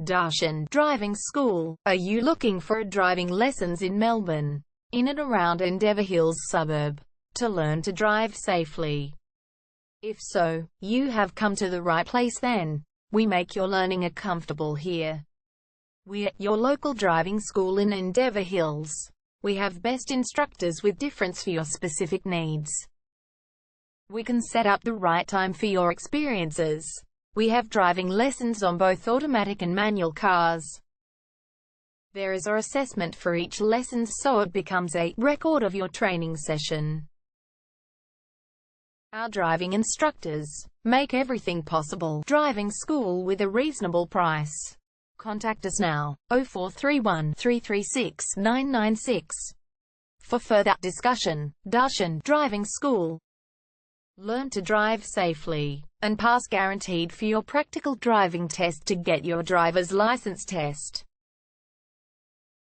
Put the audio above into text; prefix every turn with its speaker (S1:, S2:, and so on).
S1: Darshan Driving School. Are you looking for driving lessons in Melbourne, in and around Endeavour Hills suburb, to learn to drive safely? If so, you have come to the right place then. We make your learning comfortable here. We're your local driving school in Endeavour Hills. We have best instructors with difference for your specific needs. We can set up the right time for your experiences. We have driving lessons on both automatic and manual cars. There is an assessment for each lesson, so it becomes a record of your training session. Our driving instructors make everything possible. Driving school with a reasonable price. Contact us now, 0431 336 996. For further discussion. Darshan Driving School. Learn to drive safely and pass guaranteed for your practical driving test to get your driver's license test.